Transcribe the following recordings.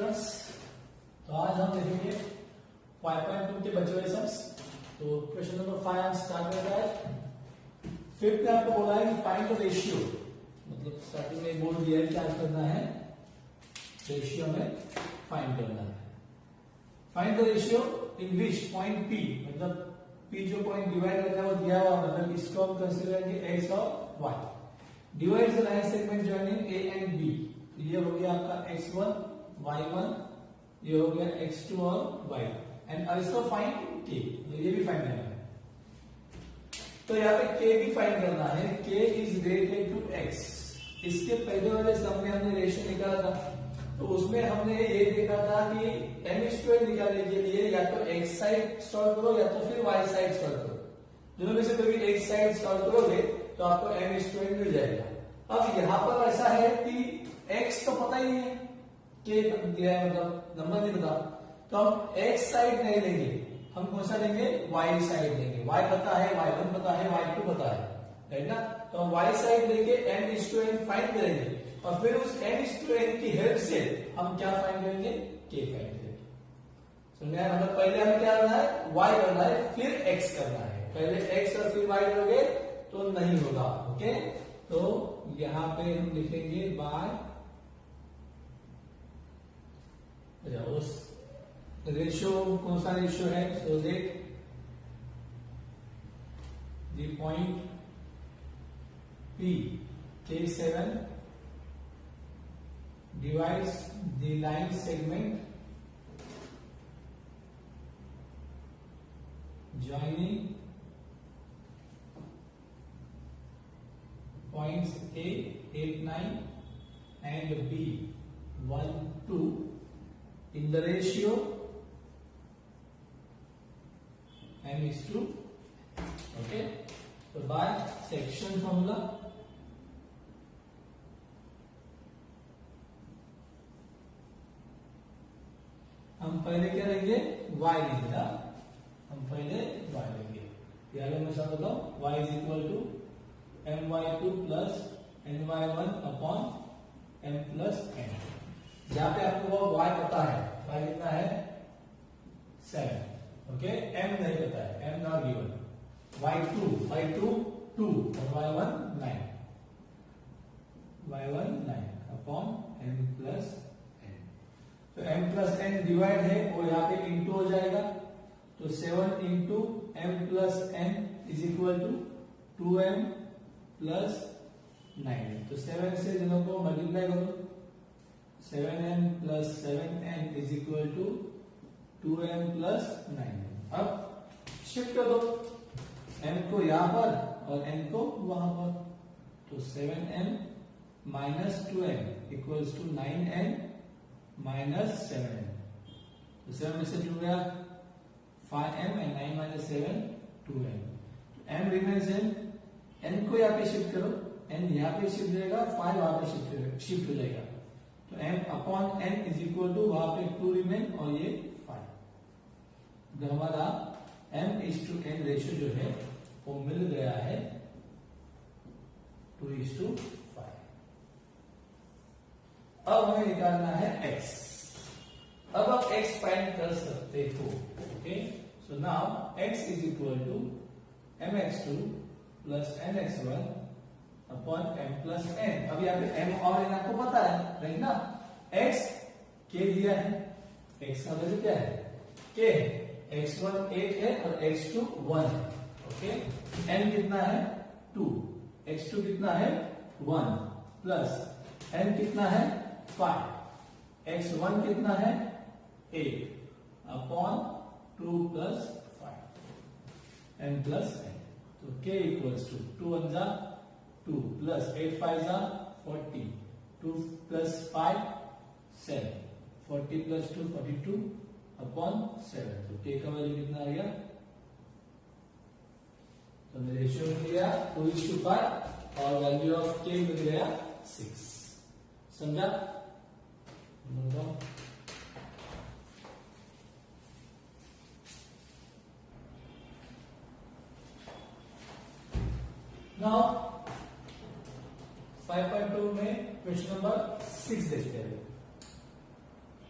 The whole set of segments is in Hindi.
स्टूडेंट्स, तो आज हम देखेंगे 5.2 के बचे हुए सम्स। तो क्वेश्चन नंबर 5 हम स्टार्ट कर रहे हैं। फिफ्थ में आपको बोला है कि फाइंड द रेशियो, मतलब स्टार्टिंग में बोल दिया है क्या करना है, रेशियो में फाइंड करना है। Find the ratio in which point P, मतलब P जो पॉइंट डिवाइड करता है वो दिया हुआ, मतलब इसको हम कंसीडर करेंगे x और y। Divide the line segment joining A and B। ये हो गया आपका x1 y1, ये हो गया x2 और y2 and also find k, ये भी फाइंड करना है। तो यहाँ पे k भी फाइंड करना है। k is related to x। इसके पहले वाले सम में हमने रेशियो निकाला था, तो उसमें हमने ये देखा था कि m² निकालने के लिए या तो x साइड सॉल्व करो या तो फिर y साइड सॉल्व करो। दोनों में से कोई भी x साइड सॉल्व करोगे तो आपको m² मिल जाएगा। अब यहाँ पर ऐसा है कि x तो पता ही नहीं है, k दिया है मतलब नंबर नहीं पता, तो हम x साइड नहीं लेंगे, हम कौन सा लेंगे, y साइड लेंगे। y पता है, y1 पता है, y2 पता है, राइट ना। तो हम y साइड लेके m² फाइंड करेंगे और फिर उस m² की हेल्प से हम क्या फाइंड करेंगे, k फाइंड करेंगे। समझे? मतलब पहले हमें क्या करना है, y करना है, फिर x करना है। पहले x और फिर y करोगे तो नहीं होगा। ओके, तो यहां पे हम लिखेंगे बाय, उस रेशियो कौन सा रेशियो है, so that the point P K7 divides the line segment joining points A 8, 9 and B 1, 2 in the ratio m:2। okay, so by section formula हम पहले क्या लेंगे, y लेंगे। हम पहले y लेंगे, यार मैं समझ लो, y is equal to my2 plus ny1 upon m plus n। जहां पे आपको वो y पता है, y कितना है 7, ओके, m नहीं पता है, m नॉट गिवन। y2 2 और y1 9, y1 9 upon m plus n। तो m प्लस n डिवाइड है और यहाँ पे इंटू हो जाएगा, तो 7 into m plus n is equal to 2m plus 9। तो 7 से दोनों को मल्टीप्लाई करो, 7m plus 7n is equal to 2m plus 9। अब शिफ्ट कर दो m को यहां पर और n को वहां पर, तो 7m minus 2m equals to 9n minus 7n। तो 7 में से 2 गया 5m and 9 minus 7 2m। m remains m, n को यहाँ पे शिफ्ट करो, n यहाँ पे शिफ्ट हो जाएगा, 5 वहां पे शिफ्ट हो जाएगा, तो m upon n is equal to वहां पे 2 रिमेन और ये 5। तो हमारा m:n रेशियो जो है वो मिल गया है 2:5। अब हमें निकालना है x। अब आप x फाइंड कर सकते हो। Okay, so now x is equal to mx2 plus mx1 upon m plus n। अब यहाँ पे m और n आपको पता है, राइट ना। x k दिया है, x का वैल्यू क्या है, k है, x1 8 है और x2 1 है। ओके, n कितना है 2, x2 कितना है 1 प्लस n कितना है 5, x1 कितना है 8 upon 2 plus 5 n plus n। तो k इक्वल्स टू 2 1 जा 2 प्लस 8 5 जा 40, 2 प्लस 5 7, 40 प्लस 2 42 अपॉन 7। तो k का वैल्यू कितना आ गया, तो मेरे रेशियो मिल गया 2:5 और वैल्यू ऑफ k मिल गया 6। समझा? नाउ 5.2 में क्वेश्चन नंबर 6 देखते हैं।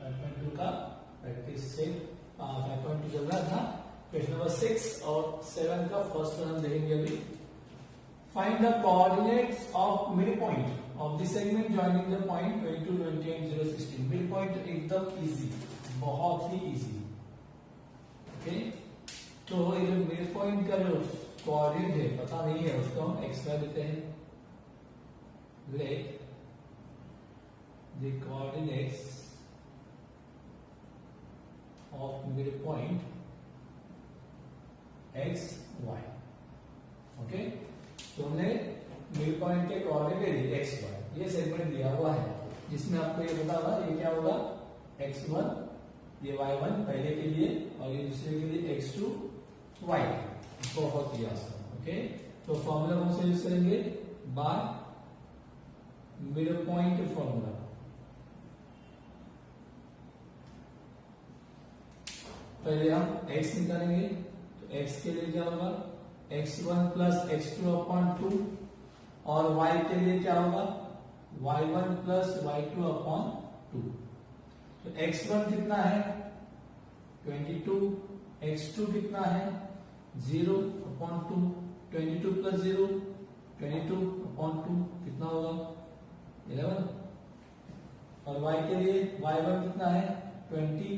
5.2 का प्रैक्टिस सेट 5.2 चल रहा था। क्वेश्चन नंबर 6 और 7 का फर्स्ट वन हम देखेंगे अभी। Find the coordinates of mid point of the segment joining the point 22, 20 and 0, 16। Mid point एकदम इजी, बहुत ही इजी। ओके, तो ये जो मिड पॉइंट का जो कोऑर्डिनेट है पता नहीं है, उसको हम एक्स वाई देते हैं। Let the coordinates of midpoint x y। Okay, तो हमने मिड पॉइंट के कोऑर्डिनेट दे दिए x y, ये सेगमेंट दिया हुआ है जिसमें आपको ये पता होगा ये क्या होगा x1, ये y1 पहले के लिए और ये दूसरे के लिए x2 y। बहुत ही आसान। ओके, तो फॉर्मूला कौन सा यूज करेंगे? By mid point formula. पहले हम x निकालेंगे, तो x के लिए क्या होगा x1 प्लस x2 अपॉन 2 और y के लिए क्या होगा y1 प्लस y2 अपॉन 2। तो x1 कितना है 22, x2 कितना है 0 अपॉन 2, 22 प्लस 0 22 अपॉन 2 कितना होगा 11। और y के लिए y1 कितना है 20,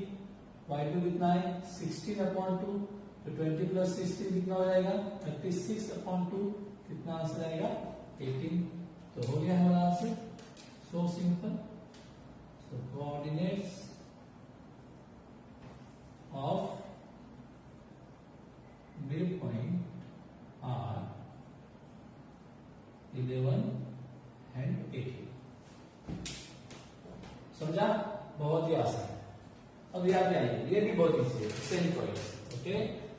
y2 कितना है 16 अपॉन 2, तो 20 प्लस 16 कितना हो जाएगा 36 अपॉन 2, कितना आंसर आएगा 18। तो हो गया हमारा answer, so simple. So coordinates of midpoint are 11 and 18। समझा? बहुत ही आसान है। अब याद आइए, ये भी बहुत इजी है, centroid. Okay,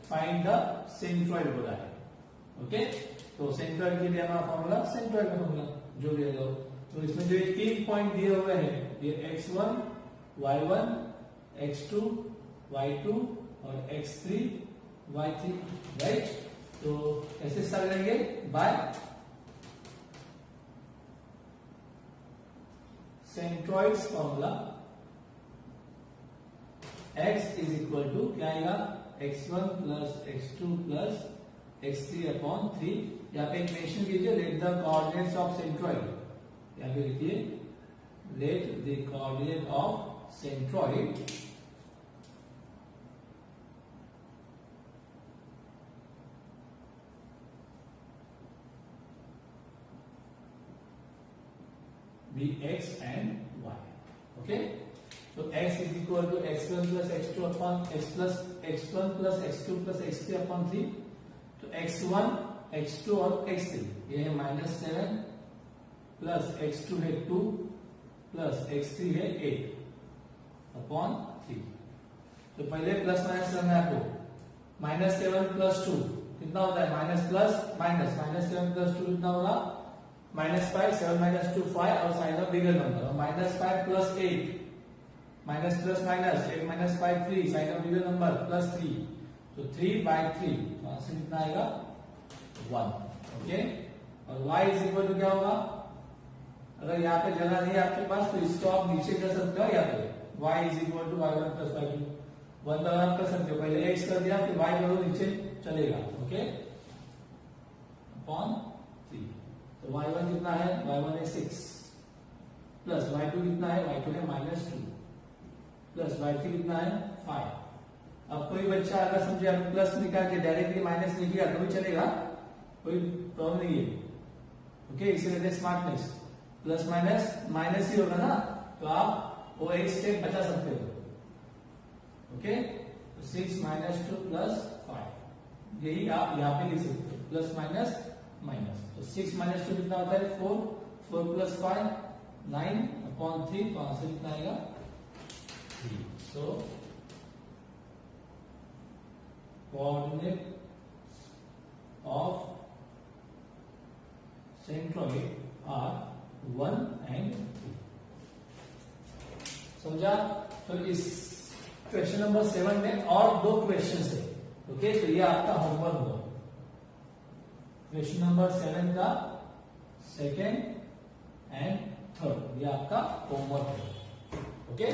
find the centroid बोला है। ओके, तो सेंट्रॉइड के लिए हमारा फॉर्मूला सेंट्रॉइड का फॉर्मूला जो भी है। तो इसमें जो 3 पॉइंट दिए हुए हैं, ये x1, y1, x2, y2 और x3, y3, राइट। तो ऐसे स्टार्ट करेंगे by centroids formula. x is equal to क्या आएगा x1 plus x2 plus x3 upon 3। यहाँ पे एक मेंशन कीजिए, let the coordinates of centroid. यहाँ पे लिखिए let the coordinate of centroid be x and y। Okay, तो x is equal to x1 plus x2 upon x1 plus x2 plus x3 upon 3। तो x1, x2 और x3 ये है -7 प्लस x2 है 2 प्लस x3 है 8 अपॉन 3। तो पहले प्लस माइनस करना है आपको। -7 प्लस 2 कितना होता है माइनस प्लस माइनस, -7 प्लस 2 कितना होगा -5, 7 minus 2 5 और sign of bigger number. -5 plus 8 minus plus minus 8 minus 5 3 sign of bigger number plus 3, तो 3/3, तो आंसर कितना आएगा 1। ओके, और y इज इक्वल टू क्या होगा, अगर यहाँ पे जगह नहीं है आपके पास तो इसको आप नीचे कर सकते हो। यहाँ पे y is equal to y1 plus y2 1 बार आप कर सकते हो। पहले x कर दिया फिर y करो, नीचे चलेगा। Okay, upon 3। तो y1 कितना है y1 है 6 प्लस y2 कितना है y2 है -2 प्लस y3 कितना है 5। अब कोई बच्चा अगर समझे आप प्लस निकाल के डायरेक्टली माइनस लिख दिया तो भी चलेगा, कोई प्रॉब्लम नहीं है। ओके, इसीलिए स्मार्टनेस प्लस माइनस माइनस ही होगा ना, तो आप वो एक स्टेप बचा सकते हो। ओके, तो 6 - 2 प्लस 5, यही आप यहाँ पे लिख सकते हो, प्लस माइनस माइनस। तो 6 - 2 कितना होता है 4, 4 प्लस 5 9 अपॉन 3, तो आंसर कितना आएगा 3। So coordinate of centroid are 1 and 2। समझा? तो इस क्वेश्चन नंबर 7 में और 2 क्वेश्चन है। ओके, तो ये आपका होमवर्क होगा। क्वेश्चन नंबर 7 का सेकेंड एंड थर्ड, ये आपका होमवर्क है। Okay,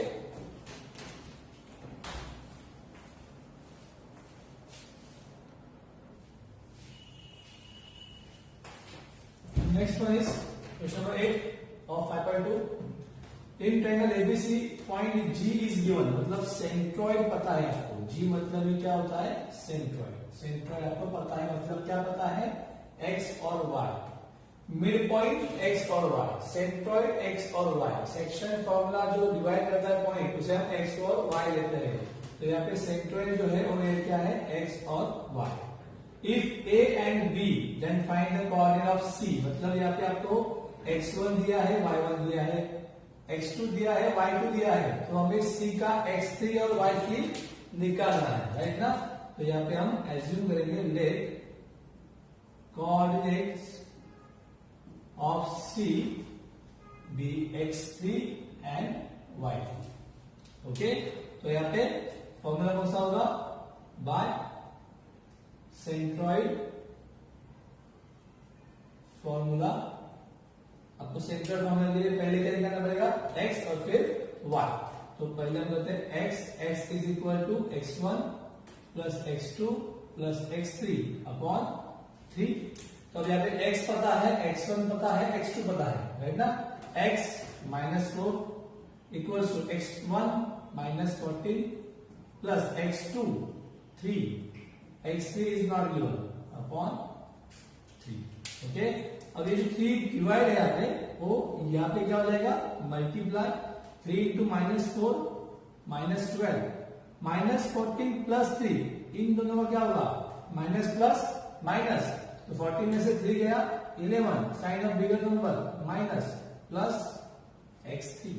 one is question number 8 of 5.2. In triangle ABC, point G is given. मतलब सेंट्रॉइड पता है आपको. G मतलब ये क्या होता है? सेंट्रॉइड. सेंट्रॉइड आपको पता है, मतलब क्या पता है? X और Y. मिड पॉइंट X और Y. सेंट्रॉइड X और Y. सेक्शन फॉर्मूला जो डिवाइड करता है पॉइंट, उसे हम X और Y लेते हैं. तो यहाँ पे सेंट्रॉइड जो है उन्हें क्या है? X और Y. If A and B, then find the coordinate of C. मतलब यहाँ पे आपको x1 दिया है, y1 दिया है, x2 दिया है, y2 दिया है, तो हमें C का x3 और y3 निकालना है, राइट ना? तो यहाँ पे हम एज्यूम करेंगे let coordinates of C be x3 and y3. Okay, तो यहाँ पे फॉर्मूला कौन सा होगा? By centroid formula. आपको सेंट्रॉइड फॉर्मूला के लिए पहले क्या निकालना पड़ेगा? x और फिर y. तो पहले हम करते हैं x is equal to x1 plus x2 plus x3 upon 3. तो अब यहाँ पे x पता है, x1 पता है, x2 पता है, राइट ना? x minus 4 equals to x1 minus 14 plus x2 3. x3 is not given upon 3. Okay, अब ये जो 3 डिवाइड है यहाँ पे, वो यहाँ पे क्या हो जाएगा? Multiply 3 into minus 4 minus 12 minus 14 plus 3. इन दोनों का क्या होगा? Minus plus minus. तो 14 में से 3 गया 11. Sign of bigger number minus plus x3.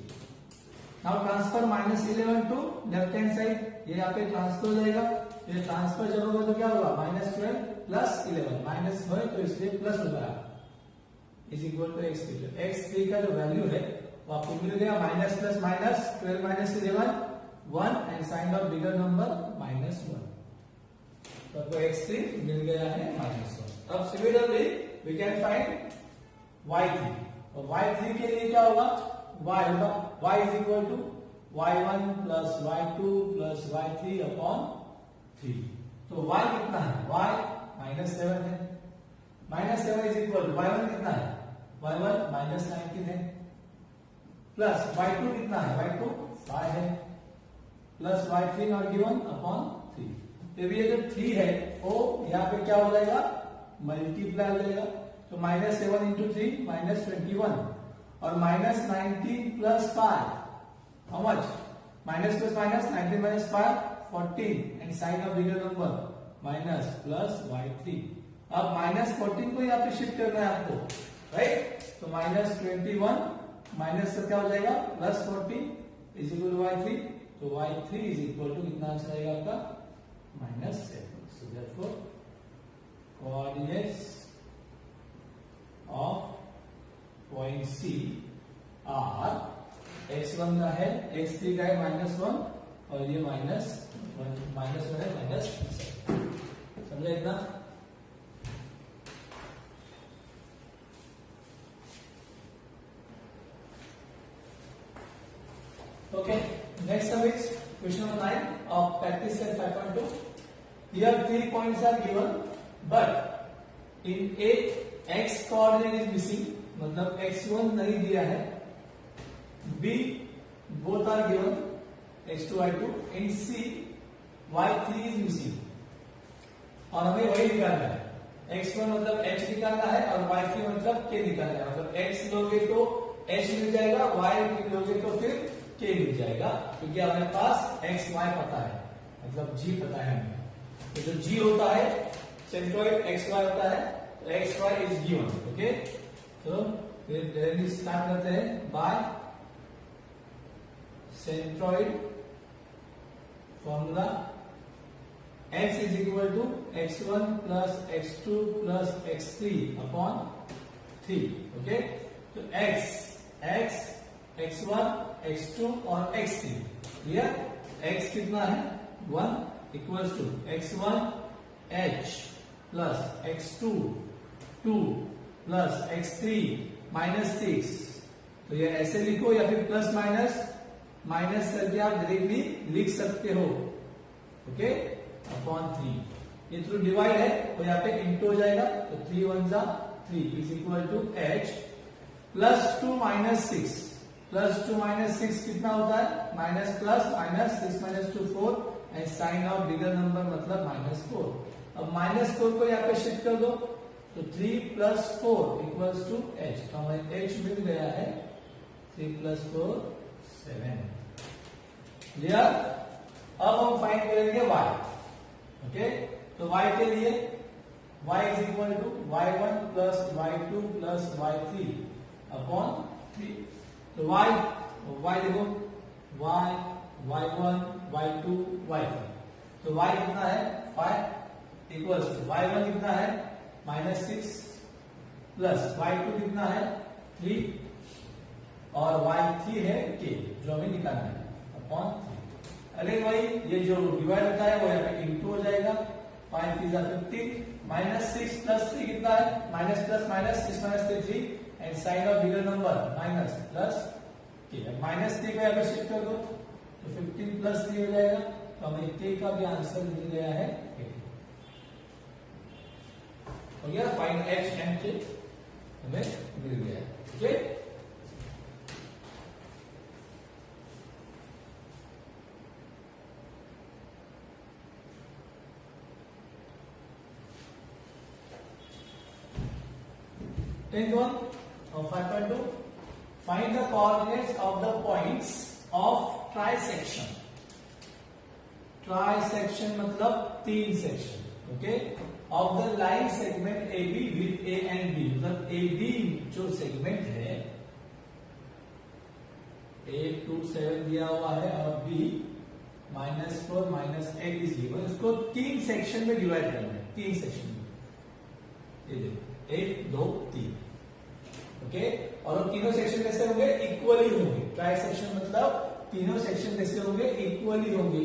Now transfer minus 11 to left hand side. ये यहाँ पे ट्रांसफर हो जाएगा. ये ट्रांसफर जब होगा तो क्या होगा? Minus 12 plus 11. माइनस है तो इसलिए प्लस हो जाएगा. Is equal to x3. x3 का जो वैल्यू है वो आपको मिल गया minus plus minus 12 minus 11 1 and sign of bigger number minus 1. तो आपको x3 मिल गया है माइनस 1. अब similarly we can find y3. और y3 के लिए क्या होगा? y होगा y is equal to y1 plus y2 plus y3 upon 3. तो y कितना है? y माइनस 7 है. Minus 7 is equal to y1 कितना है? y1 माइनस 19 है. प्लस y2 कितना है? y2 5 है. Plus y3 not given upon 3. तो ये जो 3 है वो यहाँ पे क्या हो जाएगा? मल्टीप्लाई हो जाएगा. तो माइनस 7 इंटू 3 माइनस 21 और minus 19 plus 5 how much? Minus plus minus 19 minus 5 14 and sign of bigger number minus plus y3. अब माइनस 14 को यहाँ पे शिफ्ट करना है आपको, राइट? तो माइनस 21 माइनस से क्या हो जाएगा? Plus 14 is equal to y3. तो y3 इज इक्वल टू कितना आंसर आएगा आपका? Minus 7. So therefore coordinates of point C are x1 का है, x3 का है माइनस 1 और ये माइनस 1 है माइनस 7. समझा इतना? Okay, next sum is question number 9 of practice set 5.2. Here 3 points are given, but in A x coordinate is missing. मतलब x1 नहीं दिया है. B both are given x2 y2. In C y3 is missing. और हमें वही निकालना है. x1 मतलब h निकालना है और y3 मतलब k निकालना है. मतलब x लोगे तो h मिल जाएगा, y लोगे तो फिर k मिल जाएगा, क्योंकि हमारे पास x y पता है, मतलब g पता है हमें. तो जो g होता है सेंट्रॉइड x y होता है, तो x y is given. Okay, तो फिर डायरेक्टली स्टार्ट करते हैं by centroid formula. x is equal to x1 plus x2 plus x3 upon 3. Okay, तो x x1 x2 और x3. क्लियर? x कितना है? 1 equals to x1 h plus x2 2 plus x3 minus 6. तो ये ऐसे लिखो या फिर प्लस माइनस माइनस करके आप डायरेक्टली लिख सकते हो. Okay, upon 3. ये थ्रू डिवाइड है तो यहाँ पे इंटू हो जाएगा. तो 3 1 जा 3 is equal to h plus 2 minus 6 plus 2 minus 6 कितना होता है minus plus minus 6 minus 2 4 and sign of bigger number मतलब माइनस 4। अब माइनस 4 को यहाँ पे शिफ्ट कर दो तो 3 प्लस 4 इक्वल्स टू h। तो हमें h मिल गया है 3 प्लस 4 7। क्लियर। अब हम फाइंड करेंगे y। ओके तो y के लिए y is equal to y1 plus y2 plus y3 upon 3। तो y देखो y y1 y2 y3 तो y कितना है 5 इक्वल्स टू y1 कितना है -6 प्लस y2 कितना है 3 और y3 है k जो हमें निकालना है अपॉन 3। अगेन वही ये जो डिवाइड होता है वो यहाँ पे इनटू हो जाएगा 5 3 15 -6 प्लस 3 कितना है minus plus minus 6 minus 3 and sign of bigger number minus plus k। अब माइनस 3 को यहाँ पे शिफ्ट कर दो तो 15 प्लस 3 हो जाएगा। तो हमें k का भी आंसर मिल गया है 18। हो गया फाइंड h एंड k हमें मिल गया है। Okay Tenth one of 5.2 find the coordinates of the points of trisection। trisection मतलब 3 section okay of the line segment AB with A and B। मतलब AB जो सेगमेंट है A 2 7 दिया हुआ है और B -4 -8 इज गिवन। इसको 3 सेक्शन में डिवाइड करना है 3 सेक्शन में। ये देखो 1 2 3 ओके और वो तीनों सेक्शन कैसे होंगे इक्वली होंगे। ट्राई सेक्शन मतलब तीनों सेक्शन कैसे होंगे इक्वली होंगे।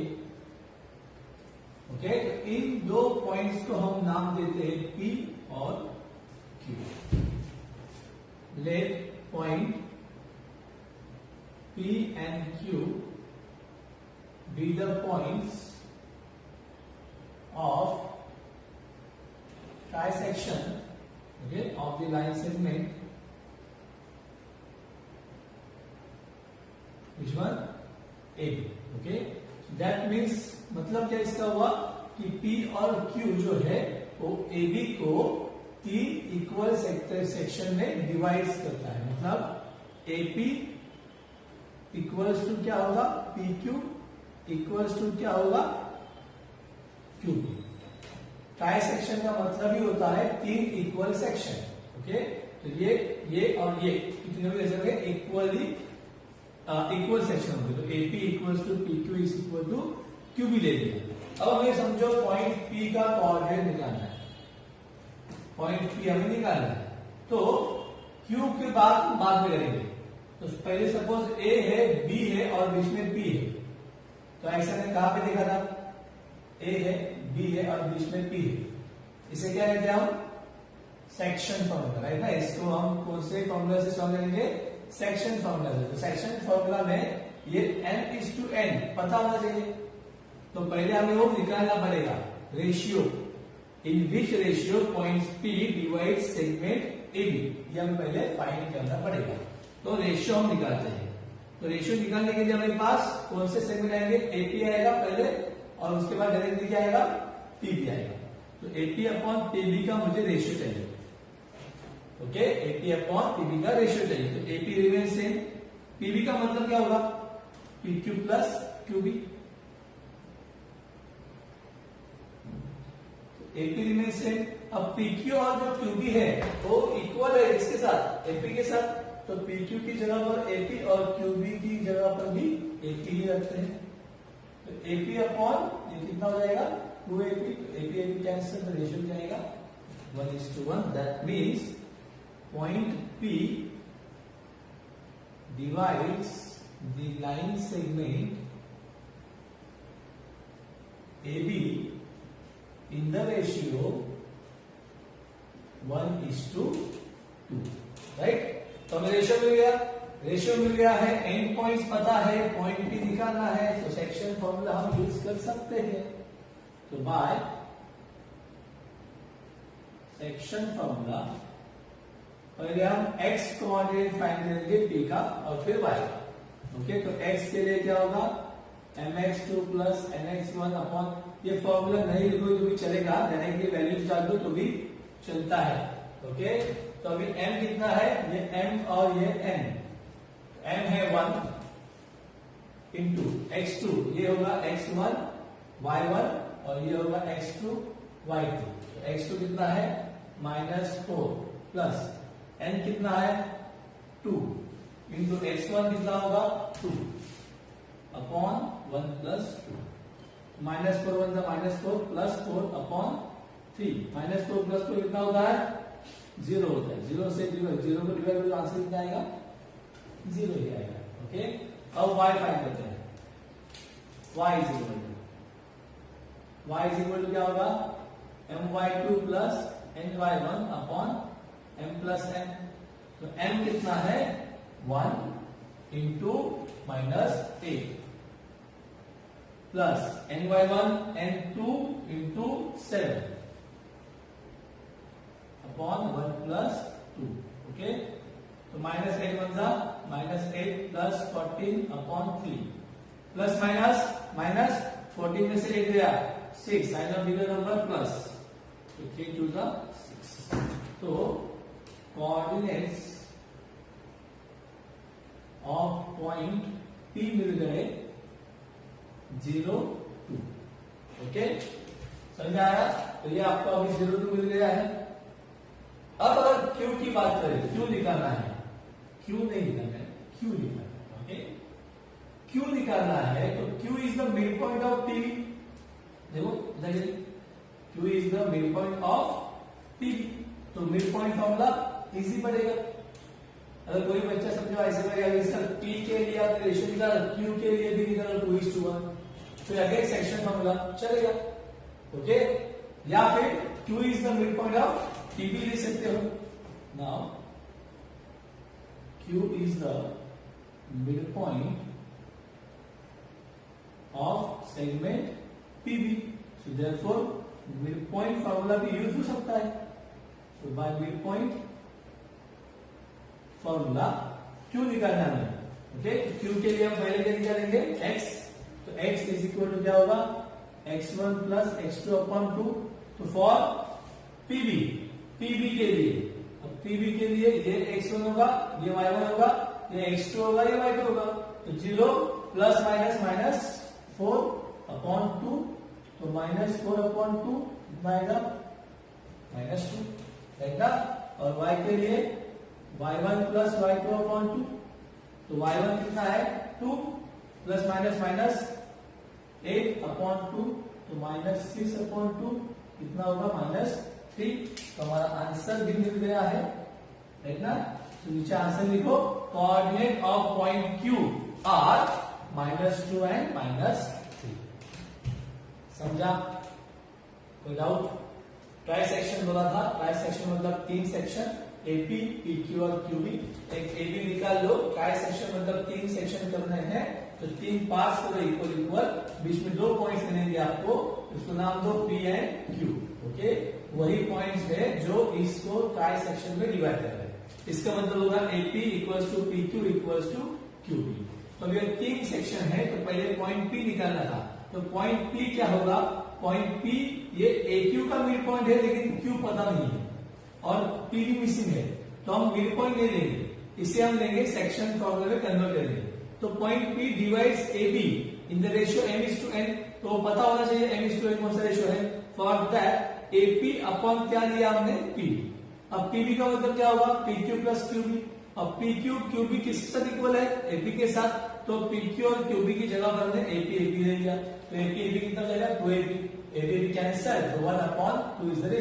ओके तो इन दो पॉइंट्स को हम नाम देते हैं P और Q। Let point P and Q be the points of trisection okay of the line segment which one AB। okay that means मतलब क्या इसका हुआ कि P और Q जो है वो AB को 3 इक्वल सेक्शन में डिवाइड करता है। मतलब AP इक्वल्स टू क्या होगा PQ इक्वल्स टू क्या होगा QP। ट्राई सेक्शन का मतलब ही होता है 3 इक्वल सेक्शन। ओके तो ये और ये कितने भी ऐसे इक्वली इक्वल सेक्शन होंगे। तो AP equals to PQ is equal to QB ले लिया। अब हमें समझो पॉइंट P का कोऑर्डिनेट निकालना है। पॉइंट P हमें निकालना है तो Q के बाद में करेंगे। तो पहले सपोज A है B है और बीच में P है। तो ऐसा ने कहां पे देखा था A है B है और बीच में P है। इसे क्या कहते हैं हम सेक्शन फॉर्मूला राइट ना। इसको हम कौन से फॉर्मूला से सॉल्व करेंगे सेक्शन फॉर्मूला से। तो सेक्शन फॉर्मूला में ये n/n पता होना चाहिए। तो पहले हमें वो निकालना पड़ेगा ratio in which ratio points P divide segment AB। ये हमें पहले फाइंड करना पड़ेगा। तो रेशियो हम निकालते हैं। तो रेशियो निकालने के लिए हमारे पास कौन से सेगमेंट आएंगे AP आएगा पहले और उसके बाद डायरेक्टली क्या आएगा PB आएगा। तो AP अपॉन PB का मुझे रेशियो चाहिए। ओके AP अपॉन PB का रेशियो चाहिए। तो AP रिमेन सेम। PB का मतलब क्या होगा PQ plus QB। AP remain same. अब PQ और जो QB है वो इक्वल है इसके साथ AP के साथ। तो PQ की जगह पर AP और QB की जगह पर भी AP ही रखते हैं। तो AP अपॉन ये कितना हो जाएगा 2AP। तो AP कैंसिल तो रेशियो क्या आएगा 1:1। That means point P divides the line segment AB in the ratio 1:2 right. तो हमें रेशियो मिल गया। रेशियो मिल गया है एंड पॉइंट्स पता है पॉइंट P निकालना है। तो सेक्शन फॉर्मूला हम यूज कर सकते हैं। तो बाय सेक्शन फॉर्मूला पहले हम x कोऑर्डिनेट फाइंड करेंगे p का और फिर y का। ओके, तो x के लिए क्या होगा, mx2 प्लस nx1 अपॉन, ये फॉर्मूला नहीं लिखो तो भी चलेगा, डायरेक्टली वैल्यूज डाल दो तो भी चलता है। ओके, तो अभी m कितना है, ये m और ये n, m है 1 इंटू x2, ये होगा x1 y1 और ये होगा x2 y2। तो x2 कितना है -4 प्लस n कितना है 2 इंटू x1 कितना होगा 2 upon 1 plus 2, -4 1 -4 plus 4 upon 3, -4 plus 4 कितना होता है 0 होता है, 0 से 0 को डिवाइड करो, आंसर कितना आएगा 0 ही आएगा। ओके, अब y फाइंड करते हैं। y इज इक्वल टू क्या होगा my2 plus ny1 upon m plus n। तो m कितना है 1 into -8 plus ny1 n2 into 7 upon 1 plus 2। Okay, तो -8 -8 प्लस 14 अपॉन 3 प्लस माइनस 14 में से 8 गया 6, sign of bigger number plus, तो 3 2 6। तो कोऑर्डिनेट्स ऑफ पॉइंट P मिल गए 0 2। ओके, समझ में आया? तो ये आपको अभी 0 2 मिल गया है। अब अगर Q की बात करें, Q निकालना है, Q नहीं निकालना है, Q निकालना है। ओके, Q निकालना है तो Q is the mid point of P। देखो Q is the mid point of P, तो मिड पॉइंट फॉर्मूला इजी पड़ेगा। अगर कोई बच्चा समझो ऐसे करेगा, सर P के लिए आप रेशियो निकाल, Q के लिए भी निकाल 2:1, फिर अगेन सेक्शन फॉर्मूला चलेगा। ओके, या फिर Q is the mid point of P भी ले सकते हो। Now Q is the mid point of segment PB, so therefore mid point formula भी यूज हो सकता है। तो by mid point formula Q निकालना है। ओके, Q के लिए हम पहले क्या निकालेंगे x, तो x इज इक्वल टू क्या होगा x1 प्लस x2 अपॉन 2। तो फॉर PB के लिए, अब PB के लिए ये x1 होगा, ये y1 होगा, ये x2 होगा, ये y2 होगा, तो 0 प्लस माइनस 4 अपॉन 2, तो -4 अपॉन 2 कितना आएगा -2, राइट ना। और y के लिए y1 प्लस y2 अपॉन 2, तो y1 कितना है 2 प्लस माइनस 8 अपॉन 2, तो -6 अपॉन 2 कितना होगा -3। तो हमारा आंसर भी मिल गया है, राइट ना। तो नीचे आंसर लिखो, coordinate of point Q are -2 and -3। समझा? कोई डाउट? ट्राई सेक्शन बोला था, ट्राई सेक्शन मतलब 3 सेक्शन, AP, PQ और QB। एक AB निकाल लो, ट्राई सेक्शन मतलब 3 सेक्शन करने हैं, तो 3 पार्ट्स करो इक्वल, बीच में 2 पॉइंट्स मिलेंगे आपको, उसको नाम दो P एंड Q। ओके, वही पॉइंट्स है जो इसको ट्राई सेक्शन में डिवाइड कर रहे हैं। इसका मतलब होगा AP equals to PQ equals to QB। तो अगर 3 सेक्शन है तो पहले पॉइंट P निकालना था, तो पॉइंट P क्या होगा, पॉइंट P ये AQ का मिड पॉइंट है, लेकिन Q पता नहीं है और P भी मिसिंग है, तो हम मिड पॉइंट नहीं लेंगे, इसे हम लेंगे सेक्शन फॉर्मूला में कन्वर्ट करेंगे। तो point P divides AB in the ratio m:n, तो पता होना चाहिए m:n कौन सा रेशियो है। फॉर दैट AP अपॉन क्या लिया हमने P। अब PB का मतलब क्या होगा PQ प्लस QB। अब PQ QB किसके साथ इक्वल है, AP के साथ, तो PQ और QB की जगह पर हमने AP ले लिया, तो AP कितना जाएगा 2AP कैंसल, तो 1 अपॉन 2 इज द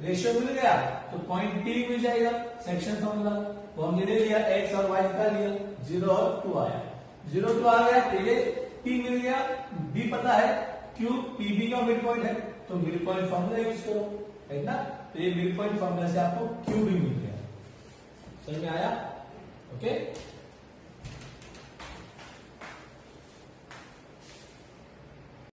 रेशियो मिल गया, तो पॉइंट P मिल जाएगा सेक्शन फॉर्मूला। वो हमने ले लिया, x और y निकाल लिया, 0 और 2 आया, 0 2 आ गया, तो ये P मिल गया, B पता है, Q PB का मिड पॉइंट है, तो मिड पॉइंट फॉर्मूला यूज करो, है ना। तो ये मिड पॉइंट फॉर्मूला से आपको Q भी मिल गया। समझ में आया? ओके।